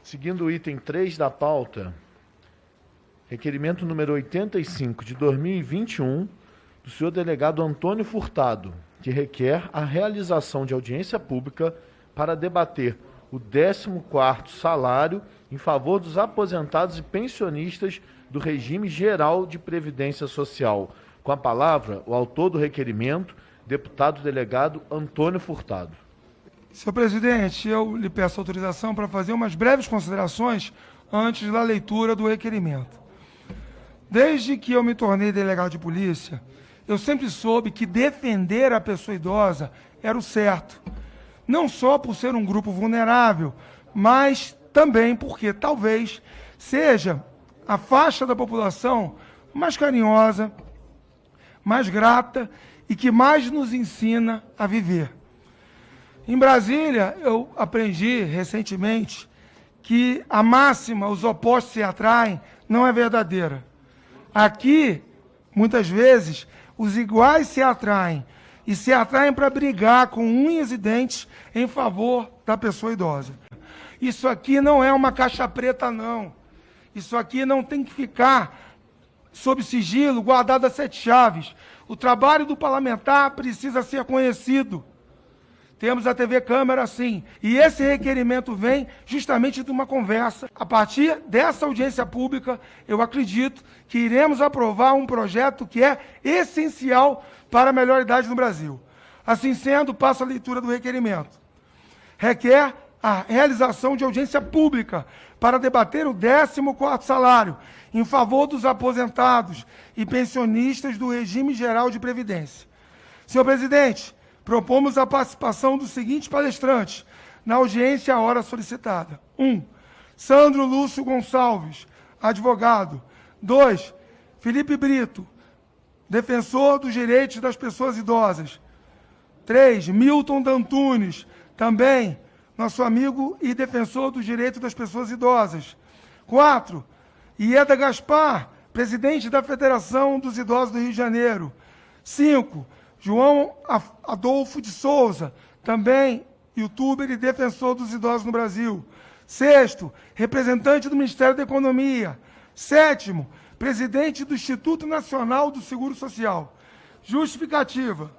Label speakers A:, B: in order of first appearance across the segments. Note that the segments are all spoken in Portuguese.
A: Seguindo o item 3 da pauta, requerimento número 85 de 2021, do senhor delegado Antônio Furtado, que requer a realização de audiência pública para debater o 14º salário em favor dos aposentados e pensionistas do regime geral de previdência social. Com a palavra, o autor do requerimento, deputado delegado Antônio Furtado.
B: Senhor presidente, eu lhe peço autorização para fazer umas breves considerações antes da leitura do requerimento. Desde que eu me tornei delegado de polícia, eu sempre soube que defender a pessoa idosa era o certo. Não só por ser um grupo vulnerável, mas também porque talvez seja a faixa da população mais carinhosa, mais grata e que mais nos ensina a viver. Em Brasília, eu aprendi recentemente que a máxima, os opostos se atraem, não é verdadeira. Aqui, muitas vezes, os iguais se atraem, e se atraem para brigar com unhas e dentes em favor da pessoa idosa. Isso aqui não é uma caixa preta, não. Isso aqui não tem que ficar sob sigilo, guardado a 7 chaves. O trabalho do parlamentar precisa ser conhecido. Temos a TV Câmara, sim, e esse requerimento vem justamente de uma conversa. A partir dessa audiência pública, eu acredito que iremos aprovar um projeto que é essencial para a melhor idade no Brasil. Assim sendo, passo a leitura do requerimento. Requer a realização de audiência pública para debater o 14º salário em favor dos aposentados e pensionistas do regime geral de previdência. Senhor presidente, propomos a participação dos seguintes palestrantes na audiência à hora solicitada. 1. Sandro Lúcio Gonçalves, advogado. 2. Felipe Brito, defensor dos direitos das pessoas idosas. 3. Milton Dantunes, também nosso amigo e defensor dos direitos das pessoas idosas. 4. Ieda Gaspar, presidente da Federação dos Idosos do Rio de Janeiro. 5. João Adolfo de Souza, também youtuber e defensor dos idosos no Brasil. 6º, representante do Ministério da Economia. 7º, presidente do Instituto Nacional do Seguro Social. Justificativa.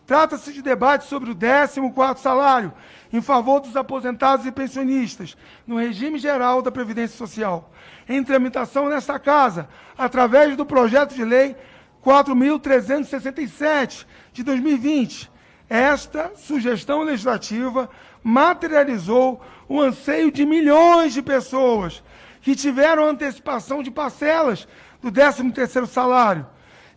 B: Trata-se de debate sobre o 14º salário em favor dos aposentados e pensionistas no regime geral da Previdência Social, em tramitação nesta Casa, através do projeto de lei 4.367, de 2020. Esta sugestão legislativa materializou o anseio de milhões de pessoas que tiveram antecipação de parcelas do 13º salário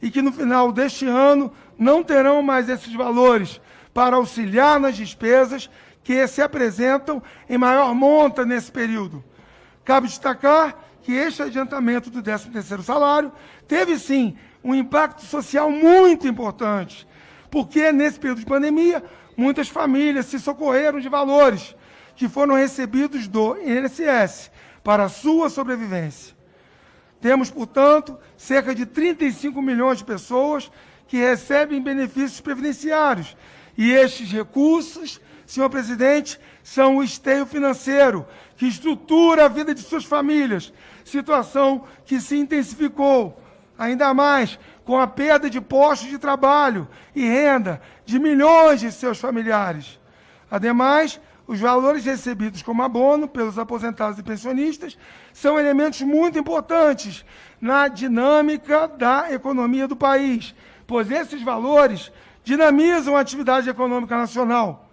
B: e que no final deste ano não terão mais esses valores para auxiliar nas despesas que se apresentam em maior monta nesse período. Cabe destacar que este adiantamento do 13º salário teve, sim, um impacto social muito importante, porque nesse período de pandemia, muitas famílias se socorreram de valores que foram recebidos do INSS para a sua sobrevivência. Temos, portanto, cerca de 35 milhões de pessoas que recebem benefícios previdenciários, e estes recursos, senhor presidente, são o esteio financeiro que estrutura a vida de suas famílias, situação que se intensificou ainda mais com a perda de postos de trabalho e renda de milhões de seus familiares. Ademais, os valores recebidos como abono pelos aposentados e pensionistas são elementos muito importantes na dinâmica da economia do país, pois esses valores dinamizam a atividade econômica nacional.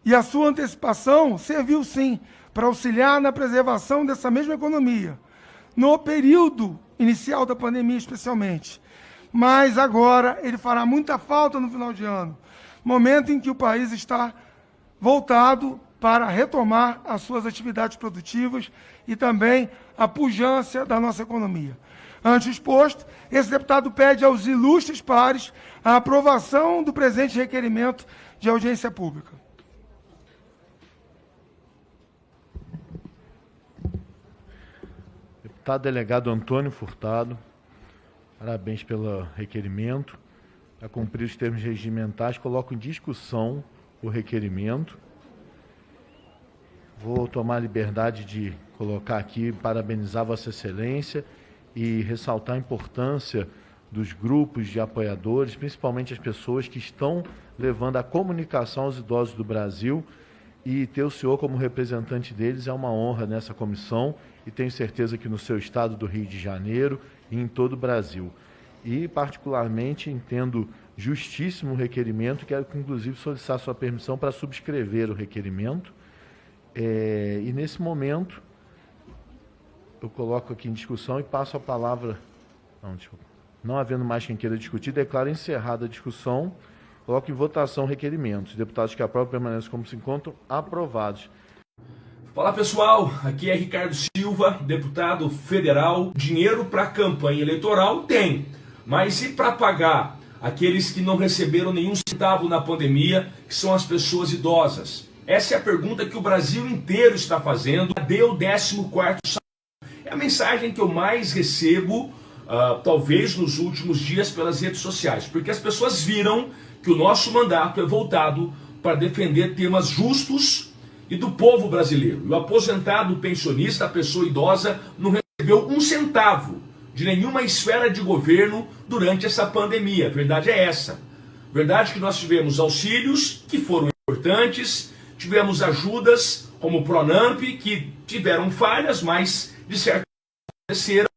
B: E a sua antecipação serviu, sim, para auxiliar na preservação dessa mesma economia, no período inicial da pandemia especialmente. Mas agora ele fará muita falta no final de ano, momento em que o país está voltado para retomar as suas atividades produtivas e também a pujança da nossa economia. Ante o exposto, esse deputado pede aos ilustres pares a aprovação do presente requerimento de audiência pública.
A: Deputado delegado Antônio Furtado, parabéns pelo requerimento. Para cumprir os termos regimentais, coloco em discussão o requerimento. Vou tomar a liberdade de colocar aqui, parabenizar Vossa Excelência e ressaltar a importância dos grupos de apoiadores, principalmente as pessoas que estão levando a comunicação aos idosos do Brasil, e ter o senhor como representante deles é uma honra nessa comissão, e tenho certeza que no seu estado do Rio de Janeiro e em todo o Brasil. E, particularmente, entendo justíssimo o requerimento, quero, inclusive, solicitar sua permissão para subscrever o requerimento. E, nesse momento, eu coloco aqui em discussão e passo a palavra... Não havendo mais quem queira discutir, declaro encerrada a discussão. Coloco em votação o requerimento. Os deputados que aprovam permanecem como se encontram, aprovados.
C: Fala pessoal, aqui é Ricardo Silva, deputado federal. Dinheiro para campanha eleitoral tem, mas e para pagar aqueles que não receberam nenhum centavo na pandemia, que são as pessoas idosas? Essa é a pergunta que o Brasil inteiro está fazendo. Cadê o 14º salário? É a mensagem que eu mais recebo, talvez nos últimos dias, pelas redes sociais, porque as pessoas viram que o nosso mandato é voltado para defender temas justos e do povo brasileiro. E o aposentado, o pensionista, a pessoa idosa, não recebeu um centavo de nenhuma esfera de governo durante essa pandemia. A verdade é essa. A verdade é que nós tivemos auxílios que foram importantes, tivemos ajudas como o Pronamp, que tiveram falhas, mas de certa forma aconteceram,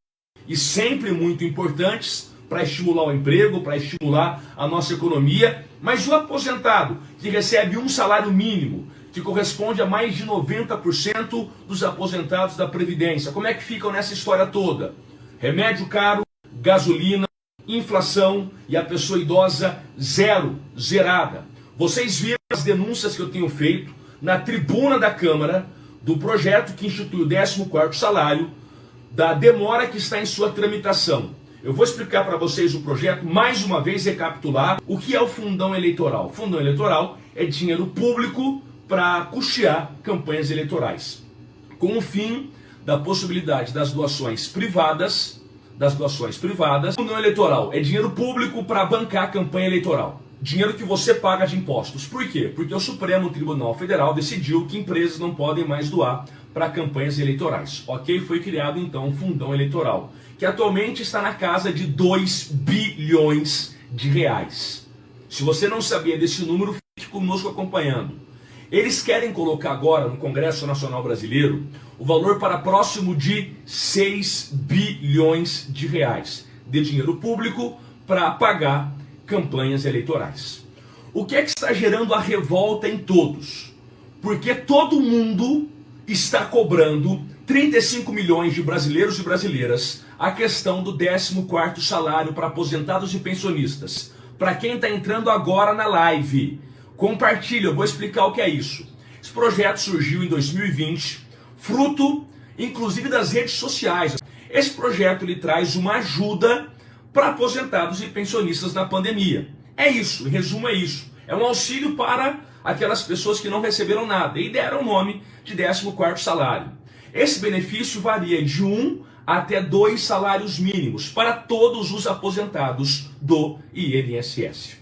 C: e sempre muito importantes para estimular o emprego, para estimular a nossa economia. Mas o aposentado, que recebe um salário mínimo, que corresponde a mais de 90% dos aposentados da Previdência, como é que ficam nessa história toda? Remédio caro, gasolina, inflação e a pessoa idosa zerada. Vocês viram as denúncias que eu tenho feito na tribuna da Câmara do projeto que institui o 14º salário, da demora que está em sua tramitação. Eu vou explicar para vocês o projeto, mais uma vez recapitular o que é o fundão eleitoral. O fundão eleitoral é dinheiro público para custear campanhas eleitorais, com o fim da possibilidade das doações privadas. O fundão eleitoral é dinheiro público para bancar a campanha eleitoral. Dinheiro que você paga de impostos. Por quê? Porque o Supremo Tribunal Federal decidiu que empresas não podem mais doar para campanhas eleitorais. Ok? Foi criado então um fundão eleitoral, que atualmente está na casa de 2 bilhões de reais. Se você não sabia desse número, fique conosco acompanhando. Eles querem colocar agora no Congresso Nacional Brasileiro o valor para próximo de 6 bilhões de reais de dinheiro público para pagar campanhas eleitorais. O que é que está gerando a revolta em todos? Porque todo mundo está cobrando 35 milhões de brasileiros e brasileiras a questão do 14º salário para aposentados e pensionistas. Para quem está entrando agora na live, compartilha, eu vou explicar o que é isso. Esse projeto surgiu em 2020, fruto inclusive das redes sociais. Esse projeto ele traz uma ajuda para aposentados e pensionistas na pandemia. É isso, em resumo é isso. É um auxílio para aquelas pessoas que não receberam nada e deram o nome de 14º salário. Esse benefício varia de 1 até 2 salários mínimos para todos os aposentados do INSS.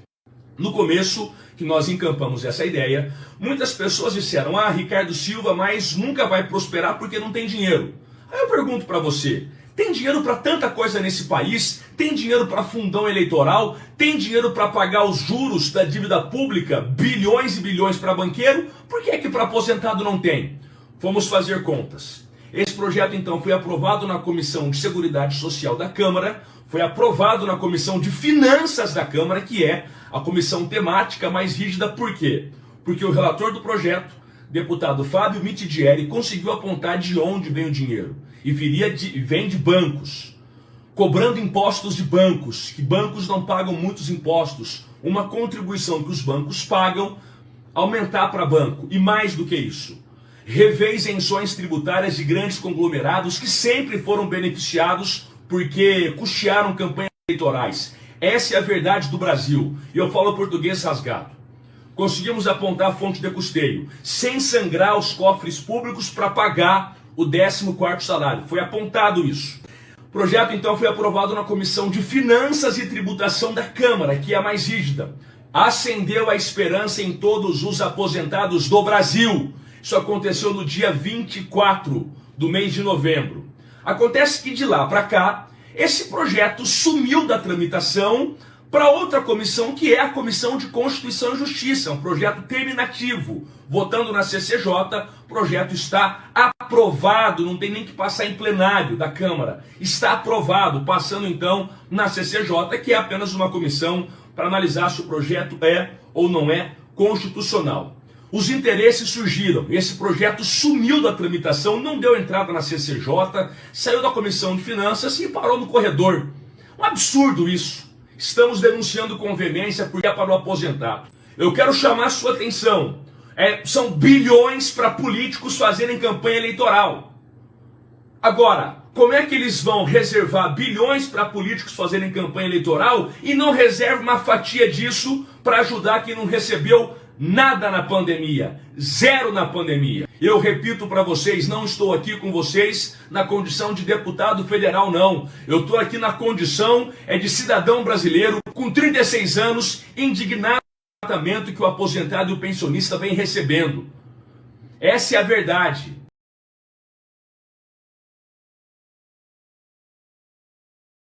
C: No começo, que nós encampamos essa ideia, muitas pessoas disseram: Ricardo Silva, mas nunca vai prosperar porque não tem dinheiro. Aí eu pergunto para você, tem dinheiro para tanta coisa nesse país? Tem dinheiro para fundão eleitoral? Tem dinheiro para pagar os juros da dívida pública? Bilhões e bilhões para banqueiro? Por que é que para aposentado não tem? Vamos fazer contas. Esse projeto então foi aprovado na Comissão de Seguridade Social da Câmara, foi aprovado na Comissão de Finanças da Câmara, que é a comissão temática mais rígida. Por quê? Porque o relator do projeto, deputado Fábio Mitidieri, conseguiu apontar de onde vem o dinheiro. E vem de bancos, cobrando impostos de bancos, que bancos não pagam muitos impostos. Uma contribuição que os bancos pagam, aumentar para banco. E mais do que isso, rever isenções tributárias de grandes conglomerados que sempre foram beneficiados porque custearam campanhas eleitorais. Essa é a verdade do Brasil. E eu falo português rasgado. Conseguimos apontar a fonte de custeio, sem sangrar os cofres públicos para pagar o 14º salário. Foi apontado isso. O projeto então foi aprovado na Comissão de Finanças e Tributação da Câmara, que é a mais rígida. Acendeu a esperança em todos os aposentados do Brasil. Isso aconteceu no dia 24 do mês de novembro. Acontece que de lá para cá, esse projeto sumiu da tramitação para outra comissão, que é a Comissão de Constituição e Justiça, um projeto terminativo. Votando na CCJ, o projeto está aprovado, não tem nem que passar em plenário da Câmara. Está aprovado, passando então na CCJ, que é apenas uma comissão para analisar se o projeto é ou não é constitucional. Os interesses surgiram, esse projeto sumiu da tramitação, não deu entrada na CCJ, saiu da Comissão de Finanças e parou no corredor. Um absurdo isso. Estamos denunciando com veemência porque é para o aposentado. Eu quero chamar a sua atenção. São bilhões para políticos fazerem campanha eleitoral. Agora, como é que eles vão reservar bilhões para políticos fazerem campanha eleitoral e não reservam uma fatia disso para ajudar quem não recebeu nada na pandemia? Zero na pandemia. Eu repito para vocês, não estou aqui com vocês na condição de deputado federal, não. Eu estou aqui na condição de cidadão brasileiro com 36 anos, indignado com o tratamento que o aposentado e o pensionista vem recebendo. Essa é a verdade.